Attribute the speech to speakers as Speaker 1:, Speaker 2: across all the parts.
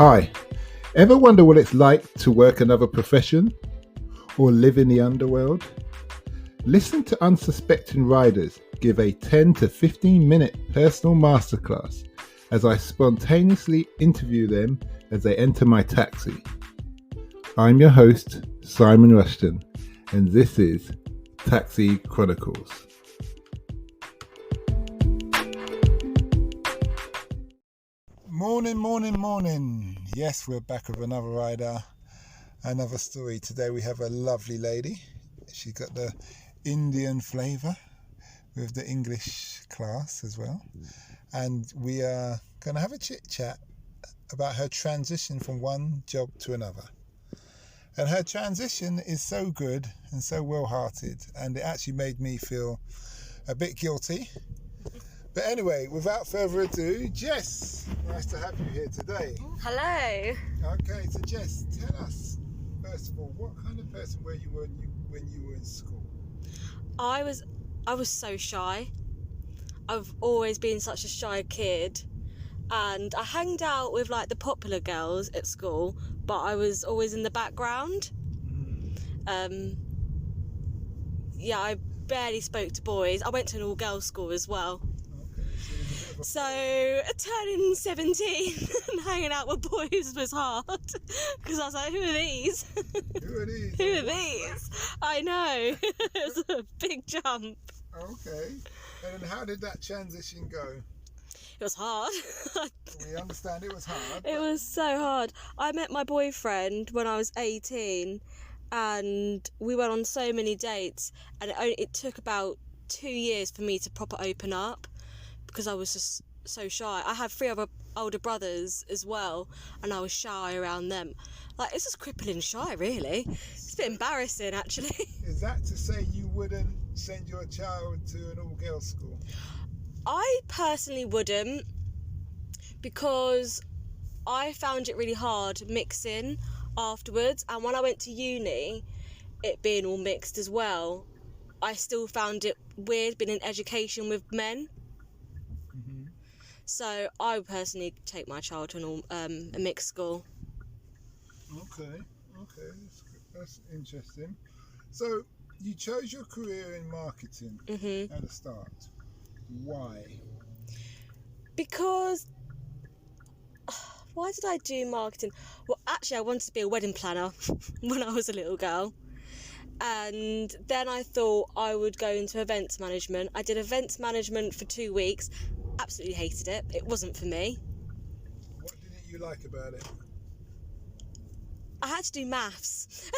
Speaker 1: Hi, ever wonder what it's like to work another profession or live in the underworld? Listen to unsuspecting riders give a 10 to 15 minute personal masterclass as I spontaneously interview them as they enter my taxi. I'm your host, Simon Rushton, and this is Taxi Chronicles. Morning. Yes, we're back with another rider, another story. Today we have a lovely lady. She got the Indian flavour with the English class as well. And we are going to have a chit chat about her transition from one job to another. And her transition is so good and so well-hearted, and it actually made me feel a bit guilty. But anyway, without further ado, Jess, nice to have you here today.
Speaker 2: Hello.
Speaker 1: Okay, so Jess, tell us, first of all, what kind of person were you when you were in school?
Speaker 2: I was so shy. I've always been such a shy kid, and I hanged out with like the popular girls at school, but I was always in the background. I barely spoke to boys. I went to an all-girls school as well. So turning 17 and hanging out with boys was hard because I was like, who are these? Who are these? I know. It was a big jump.
Speaker 1: Okay. And then how did that transition go?
Speaker 2: It was hard.
Speaker 1: We understand it was hard.
Speaker 2: It was so hard. I met my boyfriend when I was 18 and we went on so many dates, and it took about 2 years for me to proper open up, because I was just so shy. I had 3 other older brothers as well, and I was shy around them. Like, it's just crippling shy, really. It's a bit embarrassing, actually.
Speaker 1: Is that to say you wouldn't send your child to an all-girls school?
Speaker 2: I personally wouldn't, because I found it really hard mixing afterwards, and when I went to uni, it being all mixed as well, I still found it weird being in education with men. So I would personally take my child to a mixed school.
Speaker 1: Okay, that's interesting. So you chose your career in marketing at the start. Why?
Speaker 2: Because why did I do marketing? Well, actually, I wanted to be a wedding planner when I was a little girl. And then I thought I would go into events management. I did events management for 2 weeks. Absolutely hated it. It wasn't for me.
Speaker 1: What didn't you like about it?
Speaker 2: I had to do maths.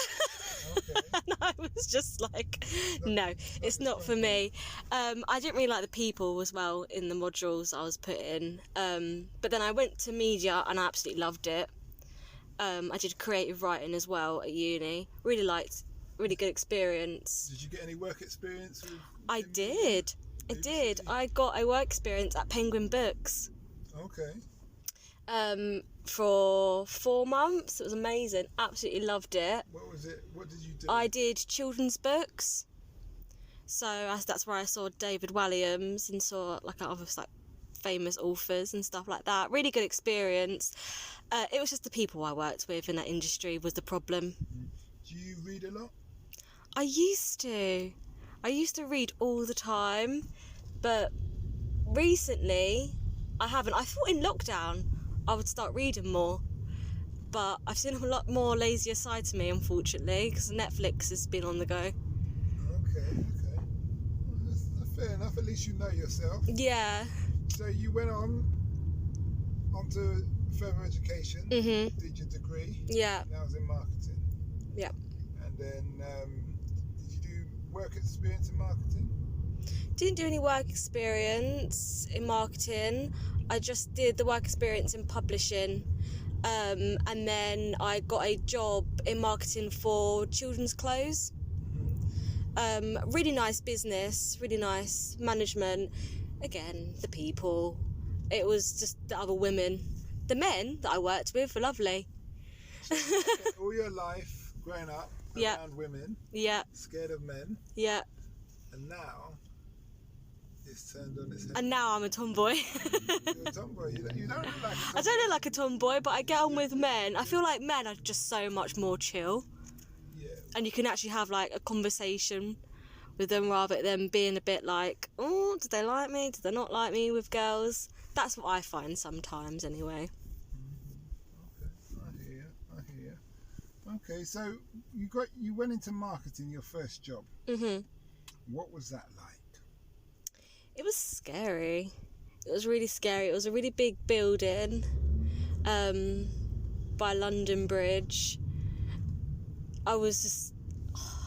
Speaker 1: Okay.
Speaker 2: And I was just like, no, it's not for me. I didn't really like the people as well in the modules I was put in. But then I went to media and I absolutely loved it. I did creative writing as well at uni. Really good experience.
Speaker 1: Did you get any work experience?
Speaker 2: I did. I got a work experience at Penguin Books.
Speaker 1: Okay.
Speaker 2: For 4 months. It was amazing. Absolutely loved it.
Speaker 1: What was it? What did you do?
Speaker 2: I did children's books. So that's where I saw David Walliams and saw like other like famous authors and stuff like that. Really good experience. It was just the people I worked with in that industry was the problem.
Speaker 1: Do you read a lot?
Speaker 2: I used to read all the time, but recently I haven't. I thought in lockdown I would start reading more, but I've seen a lot more lazier side to me, unfortunately, because Netflix has been on the go.
Speaker 1: Okay. Well, that's fair enough. At least you know yourself.
Speaker 2: Yeah.
Speaker 1: So you went on to further education, did your degree.
Speaker 2: Yeah.
Speaker 1: That was in marketing.
Speaker 2: Yeah.
Speaker 1: And then did you do work experience in marketing?
Speaker 2: Didn't do any work experience in marketing. I just did the work experience in publishing, and then I got a job in marketing for children's clothes. Really nice business, really nice management. Again, the people. It was just the other women. The men that I worked with were lovely.
Speaker 1: So, all your life growing up around women, scared of men,
Speaker 2: yeah.
Speaker 1: and now it's turned on its head.
Speaker 2: And now I'm a tomboy.
Speaker 1: You're a tomboy. You don't look like a tomboy.
Speaker 2: I don't look like a tomboy, but I get on with men. I feel like men are just so much more chill.
Speaker 1: Yeah.
Speaker 2: And you can actually have like a conversation with them rather than being a bit like, oh, do they like me? Do they not like me with girls? That's what I find sometimes anyway.
Speaker 1: Okay, I hear you. Okay, so you went into marketing, your first job.
Speaker 2: Mhm.
Speaker 1: What was that like?
Speaker 2: It was scary. It was really scary. It was a really big building by London Bridge. I was just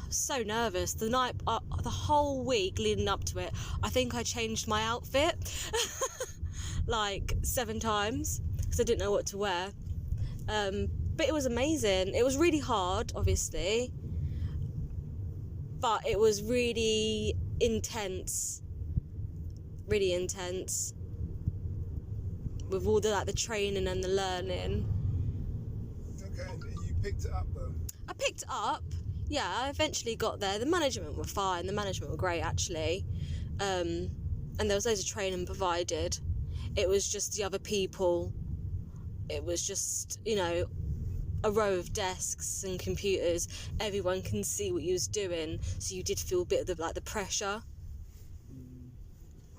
Speaker 2: so nervous. The whole week leading up to it, I think I changed my outfit like 7 times because I didn't know what to wear. But it was amazing. It was really hard, obviously, but it was really intense. Really intense. With all the training and the learning.
Speaker 1: Okay, and you picked it up though?
Speaker 2: I picked it up. Yeah, I eventually got there. The management were fine. The management were great, actually. And there was loads of training provided. It was just the other people. It was just, a row of desks and computers. Everyone can see what you was doing. So you did feel a bit of the pressure.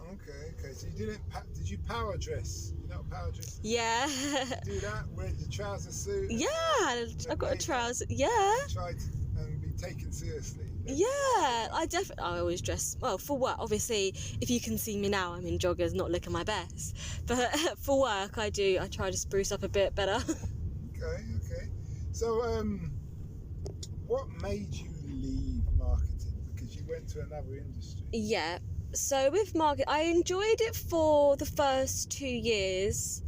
Speaker 1: Okay. So did you power dress? You know what power dress is?
Speaker 2: Yeah.
Speaker 1: Did you do that? Wear the trouser suit?
Speaker 2: Yeah, I got a trouser. Yeah.
Speaker 1: Try to be taken seriously.
Speaker 2: Yeah, I always dress, well, for work. Obviously, if you can see me now, I'm in joggers, not looking my best. But for work, I try to spruce up a bit better.
Speaker 1: Okay. So, what made you leave marketing? Because you went to another industry.
Speaker 2: Yeah. So with market, I enjoyed it for the first 2 years,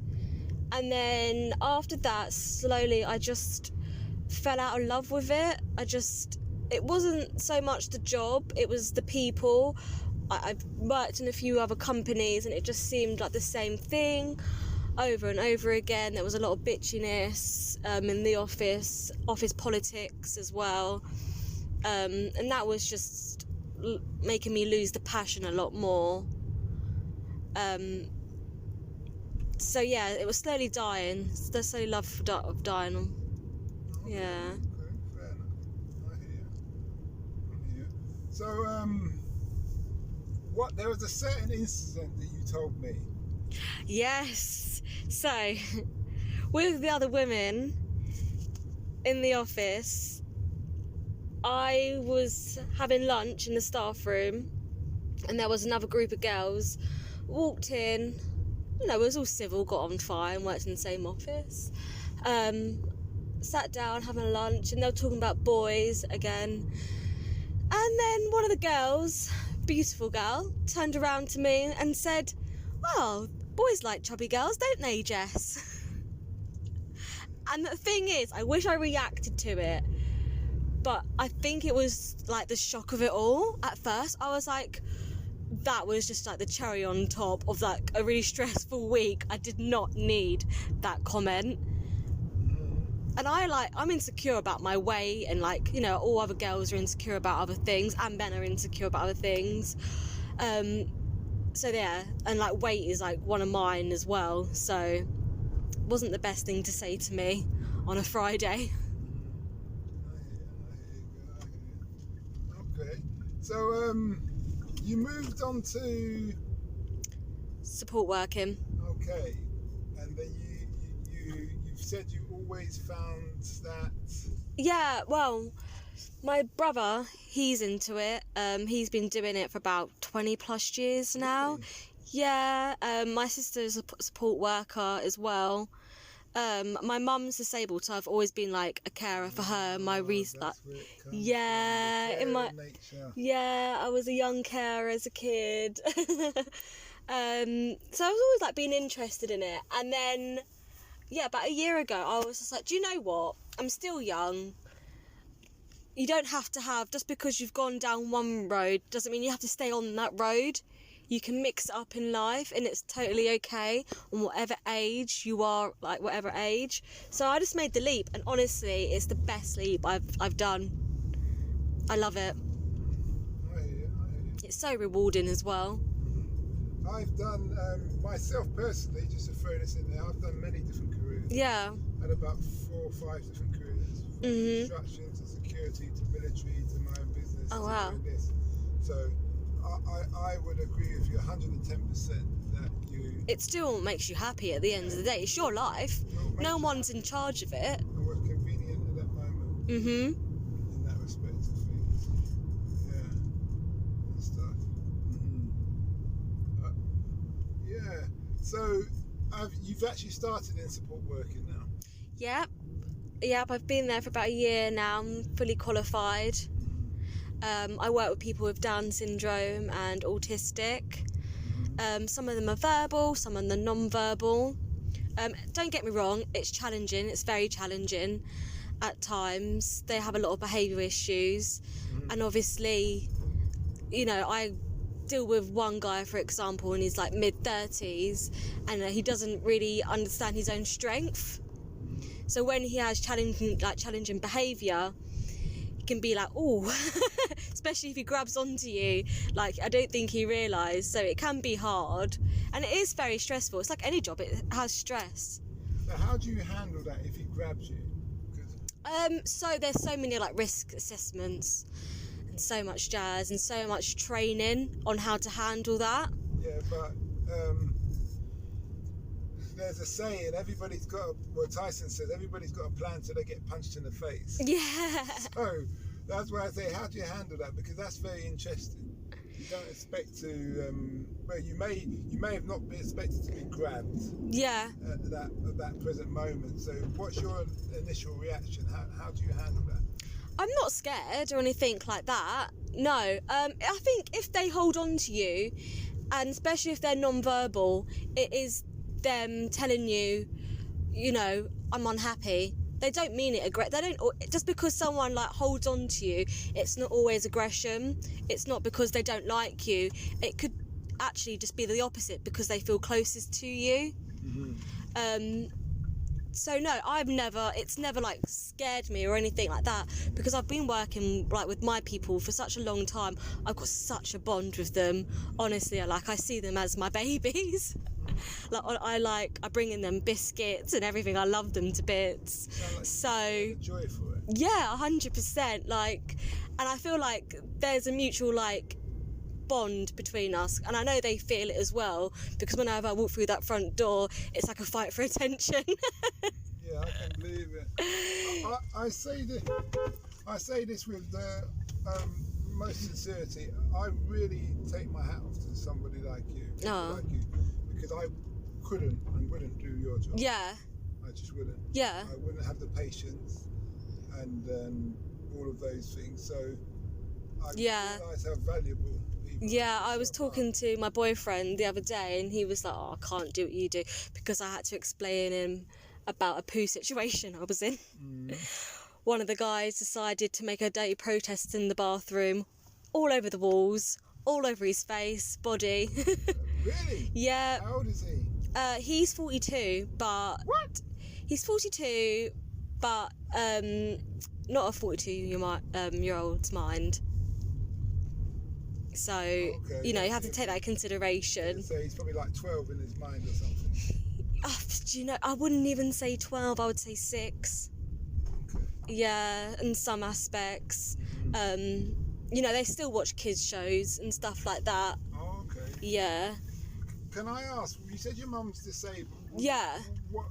Speaker 2: and then after that, slowly, I just fell out of love with it. It wasn't so much the job, it was the people. I've worked in a few other companies, and it just seemed like the same thing over and over again. There was a lot of bitchiness in the office politics as well, and that was just making me lose the passion a lot more. So yeah, it was slowly dying. The slowly love of dying.
Speaker 1: Okay,
Speaker 2: Yeah.
Speaker 1: Okay, fair enough. I hear you. So, there was a certain incident that you told me.
Speaker 2: Yes. So, with the other women in the office, I was having lunch in the staff room, and there was another group of girls walked in. It was all civil, got on fine, worked in the same office. Sat down having lunch, and they were talking about boys again. And then one of the girls, beautiful girl, turned around to me and said, "Well, boys like chubby girls, don't they, Jess?" And the thing is, I wish I reacted to it, but I think it was like the shock of it all. At first, I was like, that was just like the cherry on top of like a really stressful week. I did not need that comment. And I'm insecure about my weight, and all other girls are insecure about other things, and men are insecure about other things. So yeah, and weight is one of mine as well. So it wasn't the best thing to say to me on a Friday.
Speaker 1: I hear you. Okay. So you moved on to
Speaker 2: Support working.
Speaker 1: Okay. And then you've said you always found that.
Speaker 2: Yeah, well, my brother, he's into it. He's been doing it for about 20 plus years now.
Speaker 1: Really?
Speaker 2: Yeah, my sister's a support worker as well. My mum's disabled, so I've always been a carer for her. I was a young carer as a kid. So I was always being interested in it. And then, about a year ago, I was just do you know what? I'm still young. You don't have to have, just because you've gone down one road, doesn't mean you have to stay on that road. You can mix it up in life, and it's totally okay on whatever age you are, whatever age. So I just made the leap, and honestly, it's the best leap I've done. I love it.
Speaker 1: I hear you.
Speaker 2: It's so rewarding as well.
Speaker 1: I've done, myself personally, just to throw this in there, I've done many different careers.
Speaker 2: Yeah.
Speaker 1: Had about 4 or 5 different careers. From construction to security to military to my own business to doing this. So I would agree with you 110% that you...
Speaker 2: It still makes you happy at the end of the day. It's your life. No one's in charge of it.
Speaker 1: And what's convenient at that moment.
Speaker 2: Mm-hmm.
Speaker 1: In that respect of things. Yeah. And stuff. Yeah. So you've actually started in support working now?
Speaker 2: Yep, I've been there for about a year now. I'm fully qualified. I work with people with Down syndrome and autistic. Some of them are verbal, some of them are non-verbal. Don't get me wrong, it's challenging. It's very challenging at times. They have a lot of behaviour issues. And obviously, you know, I deal with one guy, for example, and he's like mid-30s, and he doesn't really understand his own strength. So when he has challenging behaviour, he can be like, oh, especially if he grabs onto you. Like, I don't think he realised. So it can be hard, and it is very stressful. It's like any job; it has stress.
Speaker 1: So how do you handle that if he grabs you?
Speaker 2: So there's so many like risk assessments, and so much jazz, and so much training on how to handle that.
Speaker 1: Yeah, but there's a saying, Tyson says, everybody's got a plan till they get punched in the face.
Speaker 2: Yeah.
Speaker 1: So that's why I say, how do you handle that? Because that's very interesting. You don't expect to, you may have not been expected to be grabbed.
Speaker 2: Yeah.
Speaker 1: At that present moment. So what's your initial reaction? How do you handle that?
Speaker 2: I'm not scared or anything like that. No. I think if they hold on to you, and especially if they're non-verbal, it is them telling you, you know, I'm unhappy. They don't mean it. They don't. Just because someone like holds on to you, it's not always aggression. It's not because they don't like you. It could actually just be the opposite, because they feel closest to you. So no, it's never like scared me or anything like that, because I've been working like with my people for such a long time. I've got such a bond with them. Honestly, I see them as my babies. I bring in them biscuits and everything. I love them to bits. So
Speaker 1: joy for it.
Speaker 2: Yeah, 100%. Like, and I feel like there's a mutual like bond between us, and I know they feel it as well, because whenever I walk through that front door, it's like a fight for attention.
Speaker 1: Yeah, I can believe it. I say this with the most sincerity. I really take my hat off to somebody like you, because I couldn't and wouldn't do your job.
Speaker 2: Yeah.
Speaker 1: I just wouldn't.
Speaker 2: Yeah.
Speaker 1: I wouldn't have the patience and all of those things. So I realise how valuable people.
Speaker 2: Yeah, I was talking to my boyfriend the other day, and he was like, "Oh, I can't do what you do," because I had to explain him about a poo situation I was in. One of the guys decided to make a dirty protest in the bathroom, all over the walls, all over his face, body.
Speaker 1: Really?
Speaker 2: Yeah.
Speaker 1: How old is he?
Speaker 2: He's 42, but...
Speaker 1: What?
Speaker 2: He's 42, but not a 42-year-old's mind. So, you know, you have to take that into consideration.
Speaker 1: So he's probably like 12 in his mind or something.
Speaker 2: Do you know, I wouldn't even say 12, I would say 6.
Speaker 1: Okay.
Speaker 2: Yeah, in some aspects. You know, they still watch kids' shows and stuff like that.
Speaker 1: Oh, okay.
Speaker 2: Yeah.
Speaker 1: Can I ask, you said your mum's disabled.
Speaker 2: Yeah.
Speaker 1: What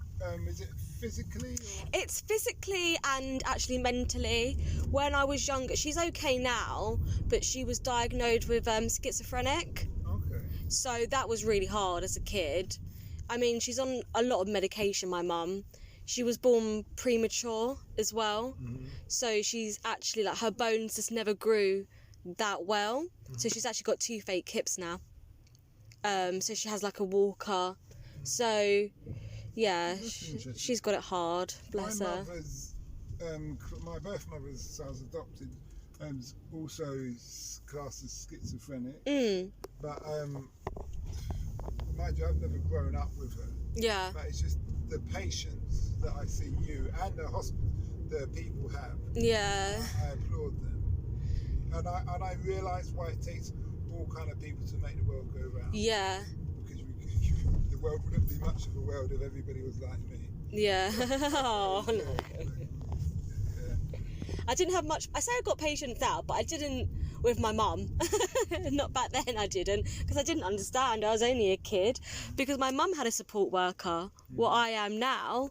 Speaker 1: is it physically? Or?
Speaker 2: It's physically and actually mentally. When I was younger, she's okay now, but she was diagnosed with schizophrenic.
Speaker 1: Okay.
Speaker 2: So that was really hard as a kid. I mean, she's on a lot of medication, my mum. She was born premature as well. So she's actually, like, her bones just never grew that well. So she's actually got 2 fake hips now. So she has like a walker. So yeah, she's got it hard, bless her.
Speaker 1: My birth mother's, so I was adopted, also classed as schizophrenic. But mind you, I've never grown up with her.
Speaker 2: Yeah.
Speaker 1: But it's just the patience that I see you and the people have.
Speaker 2: Yeah.
Speaker 1: I applaud them, and I realise why it takes all kind of people to make the world go round.
Speaker 2: Yeah.
Speaker 1: the world wouldn't be much of a world if everybody was like me.
Speaker 2: Yeah. Oh, no.
Speaker 1: Yeah.
Speaker 2: I didn't have much. I say I got patience now, but I didn't with my mum. Not back then, I didn't, because I didn't understand. I was only a kid. Because my mum had a support worker. What I am now,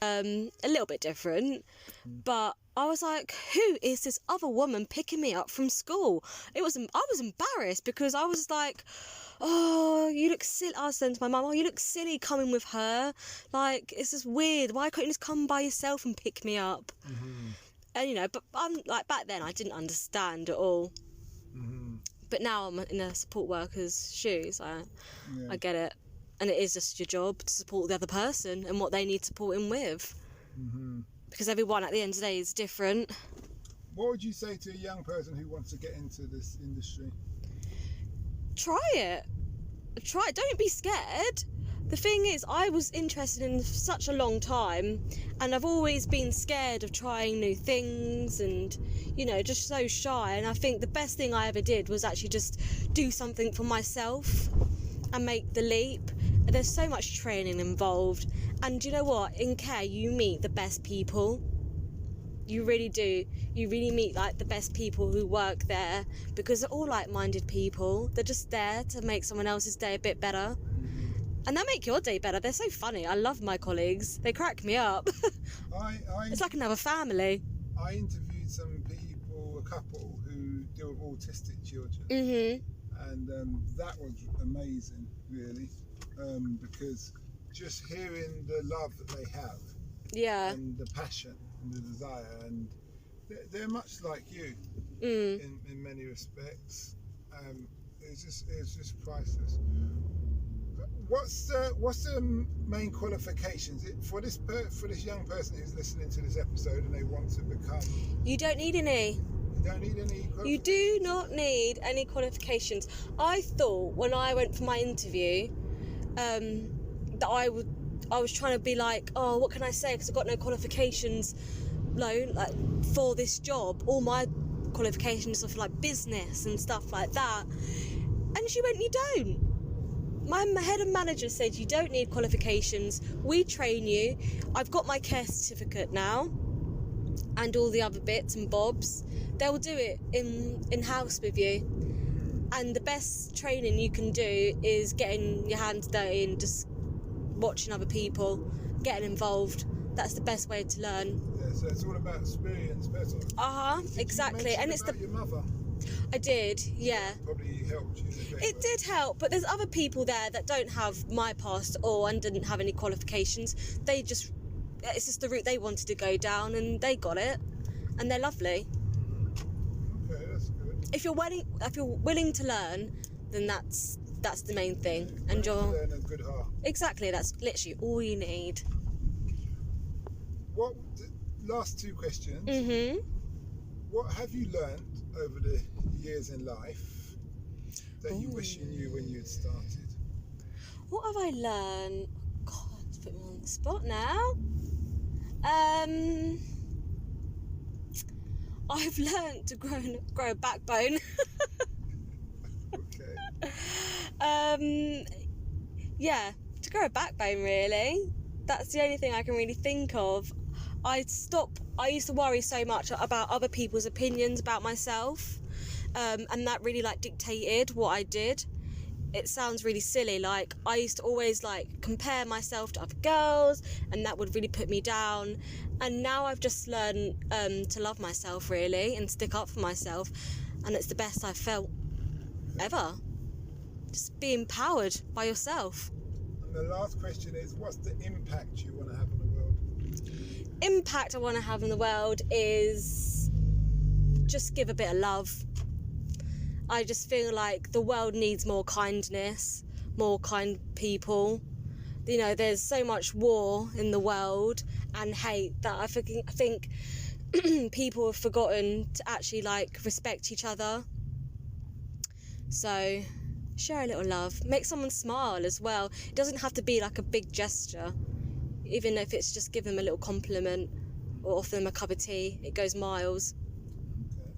Speaker 2: a little bit different. But I was like, who is this other woman picking me up from school? I was embarrassed because I was like, oh, you look silly. I was saying to my mum, oh, you look silly coming with her. Like, it's just weird. Why can't you just come by yourself and pick me up? And, you know, but I'm like, back then I didn't understand at all. But now I'm in a support worker's shoes. I get it. And it is just your job to support the other person and what they need supporting with. Because everyone at the end of the day is different.
Speaker 1: What would you say to a young person who wants to get into this industry?
Speaker 2: Try it. Don't be scared. The thing is, I was interested in such a long time, and I've always been scared of trying new things and, you know, just so shy. And I think the best thing I ever did was actually just do something for myself and make the leap. There's so much training involved, and you know what, in care you meet the best people. You really do. You really meet like the best people who work there, because they're all like-minded people. They're just there to make someone else's day a bit better, and they'll make your day better. They're so funny. I love my colleagues. They crack me up. It's like another family.
Speaker 1: I interviewed some people, a couple who deal with autistic children, and that was amazing, really. Because just hearing the love that they have, and the passion and the desire, and they're much like you in many respects. It's just priceless. What's the main qualifications for this young person who's listening to this episode and they want to become?
Speaker 2: You don't need any.
Speaker 1: You don't need any qualifications?
Speaker 2: You do not need any qualifications. I thought when I went for my interview, that I was trying to be like, oh, what can I say? Because I've got no qualifications, like for this job. All my qualifications are for like business and stuff like that. And she went, you don't. My head of manager said, you don't need qualifications. We train you. I've got my care certificate now, and all the other bits and bobs. They'll do it in-house with you. And the best training you can do is getting your hands dirty and just watching other people, getting involved. That's the best way to learn.
Speaker 1: Yeah, so it's all about experience, personal.
Speaker 2: Exactly. And it's
Speaker 1: your mother.
Speaker 2: I did, yeah.
Speaker 1: Probably helped you.
Speaker 2: It did help, but there's other people there that don't have my past and didn't have any qualifications. It's just the route they wanted to go down, and they got it, and they're lovely.
Speaker 1: Okay, that's good.
Speaker 2: If you're willing to learn, then that's the main thing. And you're
Speaker 1: learn a good heart.
Speaker 2: Exactly, that's literally all you need.
Speaker 1: Last two questions. What have you learned over the years in life that you wish you knew when you had started?
Speaker 2: What have I learned? God, it's put me on the spot now. I've learned to grow a backbone.
Speaker 1: Okay.
Speaker 2: Yeah, to grow a backbone, really. That's the only thing I can really think of. I used to worry so much about other people's opinions about myself, and that really like dictated what I did. It sounds really silly, like I used to always like compare myself to other girls, and that would really put me down. And now I've just learned to love myself, really, and stick up for myself, and it's the best I've felt ever. Just be empowered by yourself.
Speaker 1: And the last question is, what's the impact you want to have on the world?
Speaker 2: Impact I want to have in the world is just give a bit of love. I just feel like the world needs more kindness, more kind people. You know, there's so much war in the world and hate that I think people have forgotten to actually like respect each other. So share a little love, make someone smile as well. It doesn't have to be like a big gesture. Even if it's just give them a little compliment or offer them a cup of tea, it goes miles.
Speaker 1: Okay,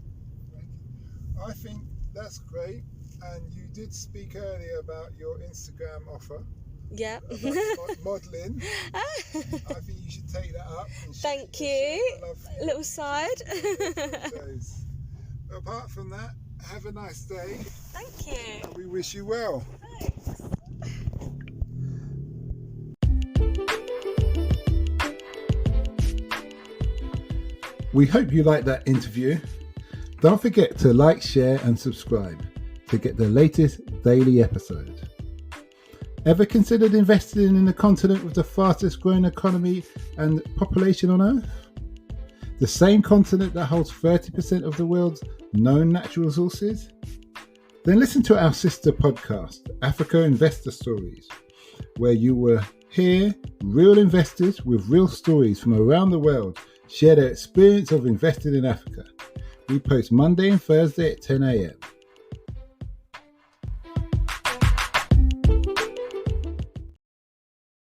Speaker 1: thank you. I think that's great. And you did speak earlier about your Instagram offer.
Speaker 2: Yeah.
Speaker 1: about modelling. I think you should take that up. And
Speaker 2: Thank you. Little side.
Speaker 1: But apart from that, have a nice day.
Speaker 2: Thank you.
Speaker 1: And we wish you well.
Speaker 2: Thanks.
Speaker 1: We hope you liked that interview. Don't forget to like, share and subscribe to get the latest daily episode. Ever considered investing in the continent with the fastest growing economy and population on Earth? The same continent that holds 30% of the world's known natural resources? Then listen to our sister podcast, Africa Investor Stories, where you will hear real investors with real stories from around the world share their experience of investing in Africa. We post Monday and Thursday at 10 a.m.